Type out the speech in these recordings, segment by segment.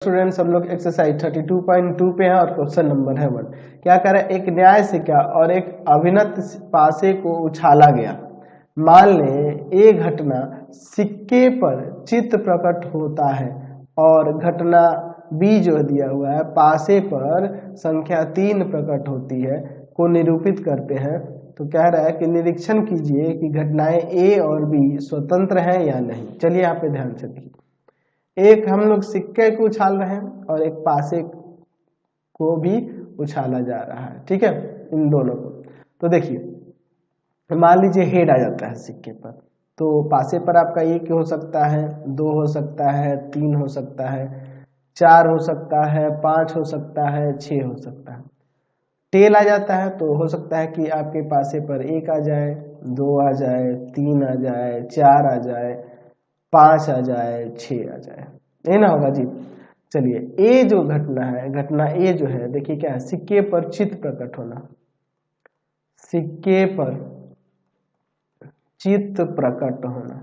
Students हम लोग exercise 32.2 पे हैं और क्वेश्चन नंबर है 1। क्या कह रहा है, एक न्याय सिक्का और एक अभिनत पासे को उछाला गया। मान लें ये घटना सिक्के पर चित्त प्रकट होता है और घटना बी जो दिया हुआ है पासे पर संख्या 3 प्रकट होती है को निरूपित करते हैं। तो कह रहा है कि निरीक्षण कीजिए कि घटनाएं ए और बी स्वतंत्र हैं या नहीं। चलिए यहाँ पे ध्यान से देखिए, एक हम लोग सिक्के को उछाल रहे हैं और एक पासे को भी उछाला जा रहा है, ठीक है, इन दोनों को। तो देखिए मान लीजिए हेड आ जाता है सिक्के पर, तो पासे पर आपका 1 हो सकता है, 2 हो सकता है, 3 हो सकता है, 4 हो सकता है, 5 हो सकता है, 6 हो सकता है। टेल आ जाता है तो हो सकता है कि आपके पासे पर 1 आ जाए, 2 आ जाए, 3 आ जाए, 4 आ जाए, 5 आ जाए, 6 आ जाए, ये ना होगा जी। चलिए ए जो घटना है, घटना ए जो है देखिए क्या है, सिक्के पर चित्त प्रकट होना, सिक्के पर चित्त प्रकट होना,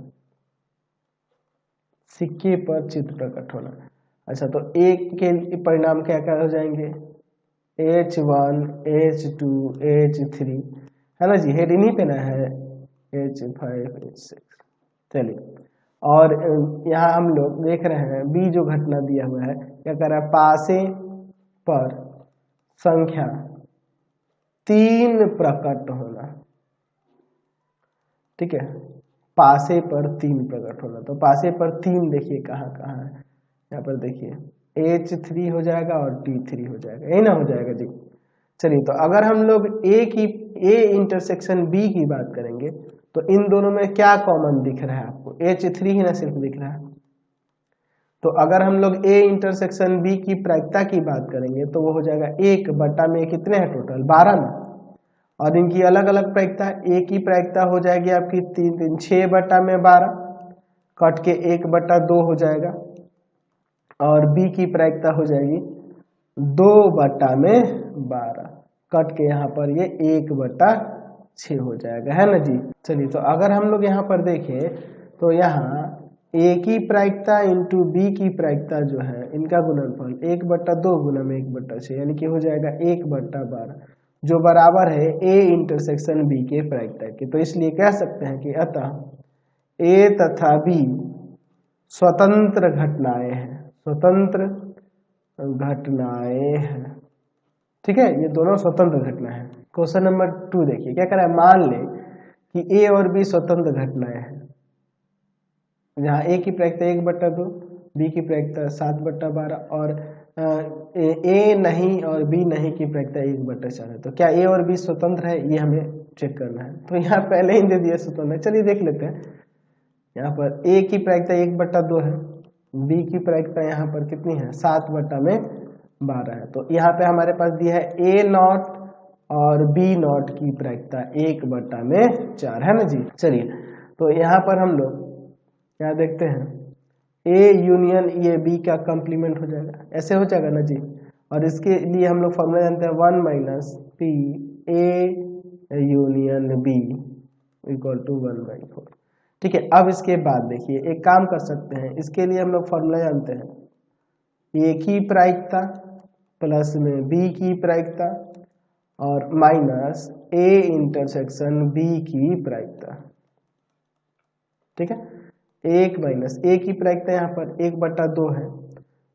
सिक्के पर चित्त प्रकट होना। अच्छा, तो ए के परिणाम क्या क्या हो जाएंगे, H1, H2, H3 है ना जी, हेड इन्हीं पे ना है, H5, H6। चलिए और यहाँ हम लोग देख रहे हैं बी जो घटना दिया हुआ है, क्या कर रहा है, पासे पर संख्या 3 प्रकट होना, ठीक है, पासे पर 3 प्रकट होना। तो पासे पर 3 देखिए कहाँ कहाँ है, यहाँ पर देखिए H3 हो जाएगा और T3 हो जाएगा, यही ना हो जाएगा जी। चलिए तो अगर हम लोग ए इंटरसेक्शन बी की बात करेंगे तो इन दोनों में क्या कॉमन दिख रहा है आपको, H3 ही ना सिर्फ दिख रहा है। तो अगर हम लोग ए इंटरसेक्शन बी की प्रायिकता की बात करेंगे तो वो हो जाएगा 1 बटा में कितने हैं टोटल 12 में, और इनकी अलग अलग प्रायिकता, ए की प्रायिकता हो जाएगी आपकी 3 3 6 बटा में 12 कट के 1 बटा 2 हो जाएगा, और बी की प्रायिकता हो जाएगी 2 बटा में 12 कट के यहाँ पर ये 1 बटा 6 हो जाएगा, है ना जी। चलिए तो अगर हम लोग यहाँ पर देखें तो यहाँ ए की प्रायिकता इंटू बी की प्रायिकता जो है, इनका गुणनफल 1 बटा 2 गुना में 1 बटा 6 यानी कि हो जाएगा 1 बटा 12 जो बराबर है ए इंटरसेक्शन बी के प्रायिकता के। तो इसलिए कह सकते हैं कि अतः ए तथा बी स्वतंत्र घटनाएं हैं, स्वतंत्र घटनाएं हैं, ठीक है, ये दोनों स्वतंत्र घटना है। क्वेश्चन नंबर 2 देखिए क्या कह रहा है, मान ले कि ए और बी स्वतंत्र घटनाएं हैं, जहाँ ए की प्रायिकता 1 बटा 2, बी की प्रायिकता 7 बटा 12 और ए नहीं और बी नहीं की प्रायिकता 1 बटा 4 है। तो क्या ए और बी स्वतंत्र है, ये हमें चेक करना है। तो यहाँ पहले ही दे दिया स्वतंत्र है, चलिए देख लेते हैं। यहाँ पर ए की प्रायिकता 1 बटा 2 है, बी की प्रायिकता यहाँ पर कितनी है 7 बटा में 12 है। तो यहाँ पे हमारे पास दिया है ए नॉट और बी नॉट की प्रायिकता 1 बटा में 4 है ना जी। चलिए तो यहाँ पर हम लोग क्या देखते हैं, ए यूनियन ये बी का कंप्लीमेंट हो जाएगा, ऐसे हो जाएगा ना जी। और इसके लिए हम लोग फॉर्मूला जानते हैं 1 minus P A union B equal to 1/4, ठीक है। अब इसके बाद देखिए एक काम कर सकते हैं, इसके लिए हम लोग फॉर्मूला जानते हैं ए की प्रायिकता प्लस में बी की प्रायिकता और माइनस ए इंटरसेक्शन बी की प्रायिकता, ठीक है। 1 माइनस ए की प्रायिकता यहाँ पर 1 बटा 2 है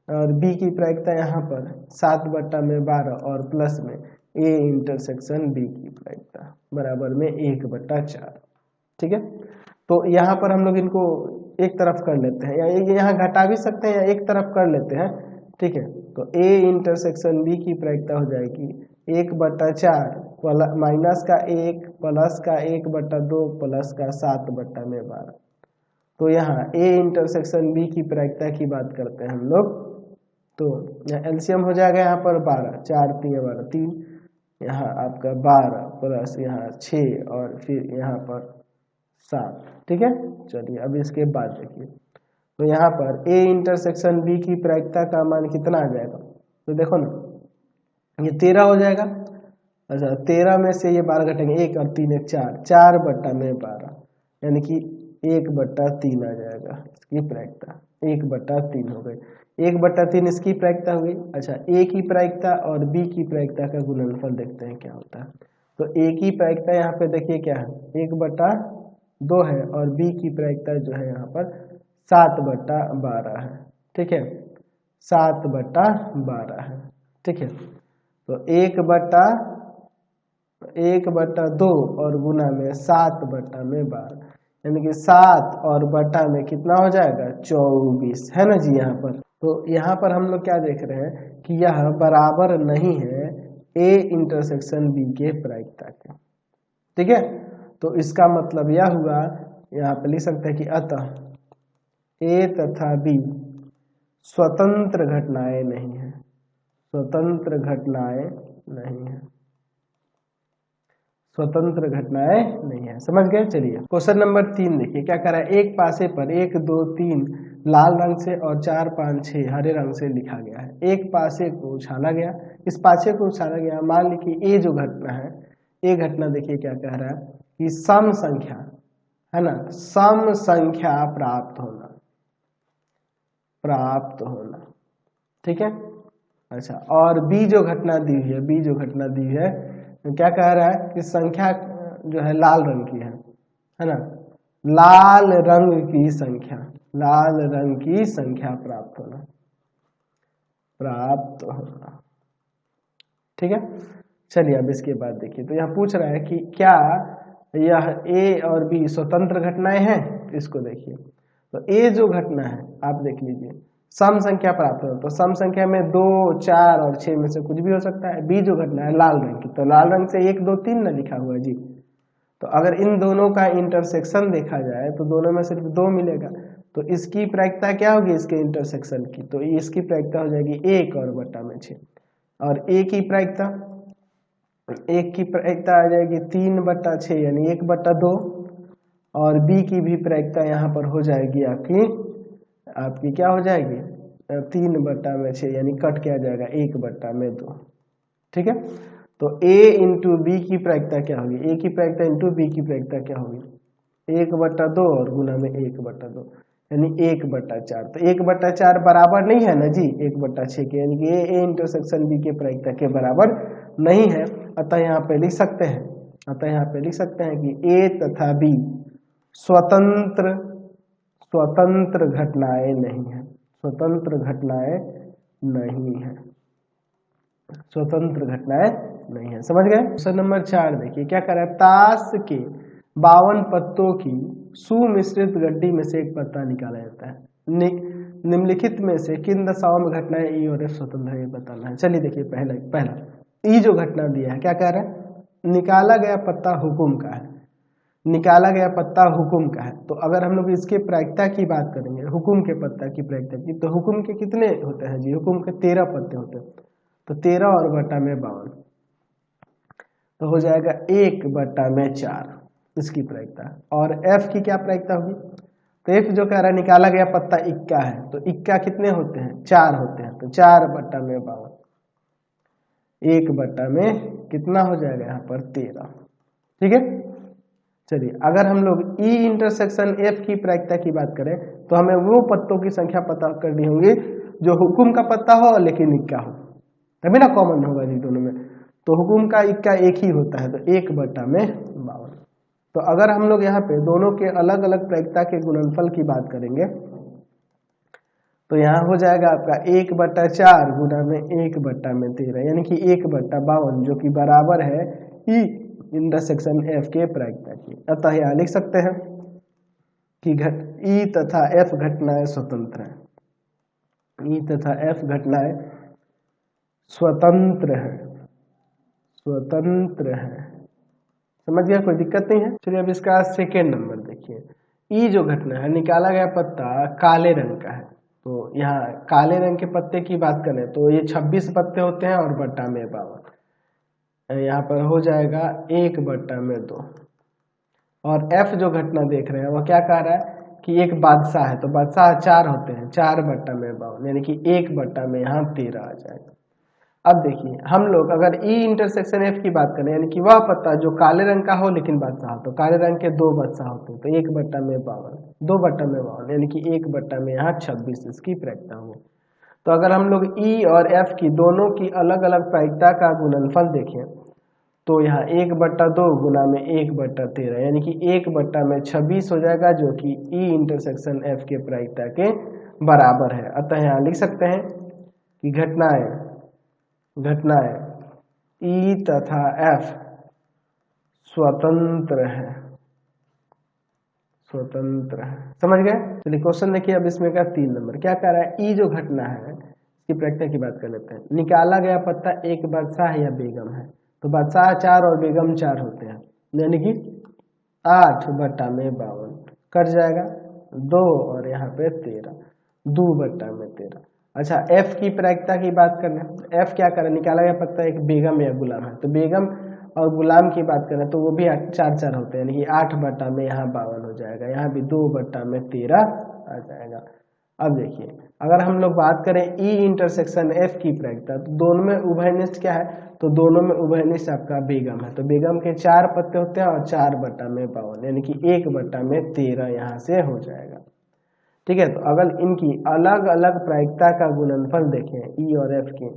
और बी की प्रायिकता यहाँ पर 7 बटा में 12 और प्लस में ए इंटरसेक्शन बी की प्रायिकता बराबर में 1 बटा 4, ठीक है। तो यहाँ पर हम लोग इनको एक तरफ कर लेते हैं, या यहाँ घटा भी सकते हैं या एक तरफ कर लेते हैं, ठीक है। तो ए इंटरसेक्शन बी की प्रायिकता हो जाएगी 1 बटा 4 माइनस का 1 प्लस का 1 बटा 2 प्लस का 7 बटा में 12। तो यहाँ ए इंटरसेक्शन बी की प्रायिकता की बात करते हैं हम लोग, तो यहाँ एलसीएम हो जाएगा यहाँ पर 12, 4 3 12 3, यहाँ आपका 12 प्लस यहाँ 6 और फिर यहाँ पर 7, ठीक है। चलिए अब इसके बाद देखिए, तो यहाँ पर ए इंटरसेक्शन बी की प्रायिकता का मान कितना आ जाएगा, तो देखो ना ये 13 हो जाएगा। अच्छा 13 में से ये 12 घटेंगे, 1 और 3 1 4, 4 बटा में 12 यानी कि 1 बटा 3 आ जाएगा इसकी प्रायिकता, 1 बटा 3 हो गई। 1/3 इसकी प्रायिकता हो गई। अच्छा, ए की प्रायिकता और बी की प्रायिकता का गुणनफल देखते हैं क्या होता है। तो ए की प्रायिकता यहाँ पे देखिए क्या है, 1/2 है, और बी की प्रायिकता जो है यहाँ पर 7/12 है। ठीक है, 7/12 है। ठीक है, तो 1/2 और गुना में 7/12, यानी कि 7 और बटा में कितना हो जाएगा, 24 है ना जी यहाँ पर। तो यहाँ पर हम लोग क्या देख रहे हैं कि यह बराबर नहीं है ए इंटरसेक्शन बी के प्रायिकता के। ठीक है, तो इसका मतलब यह हुआ, यहाँ पे लिख सकते हैं कि अतः ए तथा बी स्वतंत्र घटनाएं नहीं है, स्वतंत्र घटनाएं नहीं है, स्वतंत्र घटनाएं नहीं है। समझ गए। चलिए क्वेश्चन नंबर 3 देखिए क्या कह रहा है। एक पासे पर 1 2 3 लाल रंग से और 4 5 6 हरे रंग से लिखा गया है। एक पासे को उछाला गया, इस पासे को उछाला गया। मान लीजिए ये जो घटना है, ये घटना देखिए क्या कह रहा है कि सम संख्या है ना, सम संख्या प्राप्त होना, प्राप्त होना। ठीक है। अच्छा, और बी जो घटना दी हुई है, बी जो घटना दी है तो क्या कह रहा है कि संख्या जो है लाल रंग की है ना, लाल रंग की संख्या, लाल रंग की संख्या प्राप्त होना, प्राप्त होना। ठीक है। चलिए अब इसके बाद देखिए, तो यहाँ पूछ रहा है कि क्या यह ए और बी स्वतंत्र घटनाएं हैं। इसको देखिए, तो ए जो घटना है आप देख लीजिए, सम संख्या प्राप्त हो, तो सम संख्या में 2 4 और 6 में से कुछ भी हो सकता है। बी जो घटना है लाल रंग की, तो लाल रंग से 1 2 3 ना लिखा हुआ है जी। तो अगर इन दोनों का इंटरसेक्शन देखा जाए तो दोनों में सिर्फ 2 मिलेगा, तो इसकी प्रायिकता क्या होगी इसके इंटरसेक्शन की, तो इसकी प्रायिकता हो जाएगी 1 और बटा में 6। और ए की प्रायिकता, एक की प्रायिकता आ जाएगी 3/6 यानी 1/2, और बी की भी प्रायिकता यहाँ पर हो जाएगी आपकी क्या हो जाएगी 3/6 यानी कट क्या जाएगा 1/2। ठीक है, तो a इंटू बी की प्रायिकता क्या होगी, a की प्रायिकता इंटू बी की प्रायिकता क्या होगी, 1/2 और गुना में 1/2 यानी 1/4। तो 1/4 बराबर नहीं है ना जी 1/6 के, यानी कि ए इंटरसेक्शन बी के प्रायिकता के बराबर नहीं है। अतः यहाँ पे लिख सकते हैं, अतः यहाँ पे लिख सकते हैं कि ए तथा बी स्वतंत्र, स्वतंत्र घटनाएं नहीं है, स्वतंत्र घटनाएं नहीं है, स्वतंत्र घटनाएं नहीं है। समझ गए। क्वेश्चन नंबर 4 देखिए क्या कर रहा है। ताश के 52 पत्तों की सुमिश्रित गड्डी में से एक पत्ता निकाला जाता है। निम्नलिखित में से किन दशाओं में घटनाएं ई और एफ स्वतंत्र है ये बताना है। चलिए देखिए, पहला ई जो घटना दिया है क्या कह रहा है, निकाला गया पत्ता हुकुम का है, निकाला गया पत्ता हुकुम का है। तो अगर हम लोग इसके प्रायिकता की बात करेंगे, हुकुम के पत्ता की प्रायिकता की, तो हुकुम के कितने होते हैं जी, हुकुम के 13 पत्ते होते हैं, तो 13 और बटा में 52, तो हो जाएगा 1/4 इसकी प्रायिकता। और एफ की क्या प्रायिकता होगी, तो एफ जो कह रहा है निकाला गया पत्ता इक्का है, तो इक्का कितने होते हैं 4 होते हैं, तो 4/52, 1/में कितना हो जाएगा यहाँ पर 13। ठीक है। चलिए अगर हम लोग ई इंटरसेक्शन एफ की प्रायिकता की बात करें तो हमें वो पत्तों की संख्या पता करनी होगी जो हुकुम का पत्ता हो लेकिन इक्का हो, तभी ना कॉमन होगा जी दोनों में। तो हुकुम का इक्का एक ही होता है, तो 1/52। तो अगर हम लोग यहाँ पे दोनों के अलग अलग प्रायिकता के गुणनफल की बात करेंगे तो यहाँ हो जाएगा आपका 1/4 गुना में 1/13 यानी कि 1/52 जो कि बराबर है ई इंटरसेक्शन एफ के प्रायिकता की। अतः यहाँ लिख सकते हैं कि ई तथा एफ घटनाएं स्वतंत्र है, ई तथा एफ घटनाएं स्वतंत्र है, स्वतंत्र है। समझ गया, कोई दिक्कत नहीं है। चलिए अब इसका सेकेंड नंबर देखिए। ई जो घटना है, निकाला गया पत्ता काले रंग का है, तो यहाँ काले रंग के पत्ते की बात करें तो ये 26 पत्ते होते हैं और बट्टा में 52, यहाँ पर हो जाएगा 1/2। और एफ जो घटना देख रहे हैं वह क्या कह रहा है कि एक बादशाह है, तो बादशाह 4 होते हैं, 4/52 यानी कि 1/में में यहाँ 13 आ जाएगा। अब देखिए हम लोग अगर ई इंटरसेक्शन एफ की बात करें, यानी कि वह पत्ता जो काले रंग का हो लेकिन बादशाह हो, तो काले रंग के 2 बादशाह होते हैं, तो 1/52, 2/52 यानी कि 1/में यहाँ 26 इसकी प्रायिकता होगी। तो अगर हम लोग E और F की दोनों की अलग अलग प्रायिकता का गुणनफल देखें तो यहाँ 1/2 गुना में 1/13 यानी कि 1/26 हो जाएगा, जो कि E इंटरसेक्शन F के प्रायिकता के बराबर है। अतः यहाँ लिख सकते हैं कि घटनाएं E तथा F स्वतंत्र है। समझ गए? चलिए क्वेश्चन देखिए। अब इसमें का 3 नंबर क्या कह रहा है, ई जो घटना है इसकी प्रायिकता की बात कर लेते हैं। निकाला गया पत्ता एक बादशाह या बेगम है, तो बादशाह 4 और बेगम 4 होते हैं, यानी कि 8/52 कट जाएगा 2 और यहाँ पे 13, 2/13। अच्छा, एफ की प्रायिकता की बात कर लें। एफ क्या करें, निकाला गया पत्ता एक बेगम या गुलाम है, तो बेगम और गुलाम की बात करें तो वो भी 4 होते हैं, यानी कि 8/52 हो जाएगा, यहाँ भी 2/13 आ जाएगा। अब देखिए, अगर हम लोग बात करें ई इंटरसेक्शन एफ की प्रायिकता, तो दोनों में उभयनिष्ठ क्या है, तो दोनों में उभयनिष्ठ आपका बेगम है, तो बेगम के 4 पत्ते होते हैं और 4/52 यानी कि 1/13 यहाँ से हो जाएगा। ठीक है, तो अगर इनकी अलग अलग प्रायिकता का गुणनफल देखें ई और एफ की,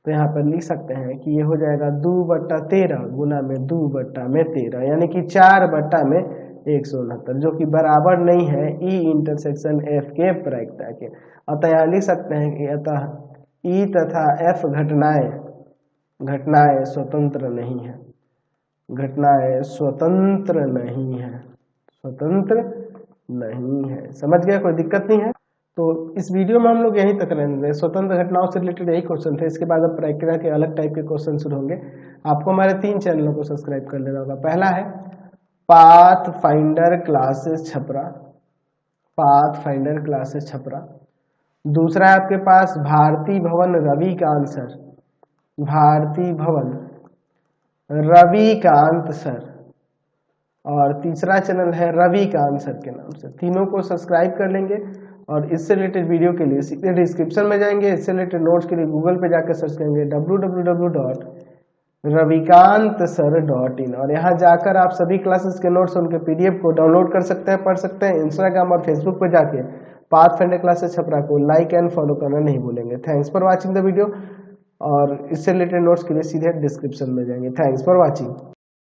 तो यहाँ पर लिख सकते हैं कि ये हो जाएगा 2/13 गुना में 2/13 यानी कि 4/169, जो कि बराबर नहीं है ई इंटरसेक्शन एफ के प्रायिकता के। अतः यहाँ लिख सकते हैं कि अतः ई तथा एफ घटनाएं स्वतंत्र नहीं है, स्वतंत्र नहीं है। समझ गया? कोई दिक्कत नहीं है। तो इस वीडियो में हम लोग यहीं तक रहेंगे। स्वतंत्र घटनाओं से रिलेटेड यही क्वेश्चन थे। इसके बाद अब प्रायिकता के अलग टाइप के क्वेश्चन शुरू होंगे। आपको हमारे 3 चैनलों को सब्सक्राइब कर लेना होगा। पहला है पाथ फाइंडर क्लासेस छपरा, दूसरा है आपके पास भारती भवन रविकांत सर, और तीसरा चैनल है रविकांत सर के नाम से। तीनों को सब्सक्राइब कर लेंगे और इससे रिलेटेड वीडियो के लिए सीधे डिस्क्रिप्शन में जाएंगे। इससे रिलेटेड नोट्स के लिए गूगल पे जाकर सर्च करेंगे www.ravikantsir.in, और यहाँ जाकर आप सभी क्लासेस के नोट्स उनके PDF को डाउनलोड कर सकते हैं, पढ़ सकते हैं। इंस्टाग्राम और फेसबुक पे जाके पाथफाइंडर क्लासेस छपरा को लाइक एंड फॉलो करना नहीं भूलेंगे। Thanks for watching the video, और इससे रिलेटेड नोट्स के लिए सीधे डिस्क्रिप्शन में जाएंगे। Thanks for watching.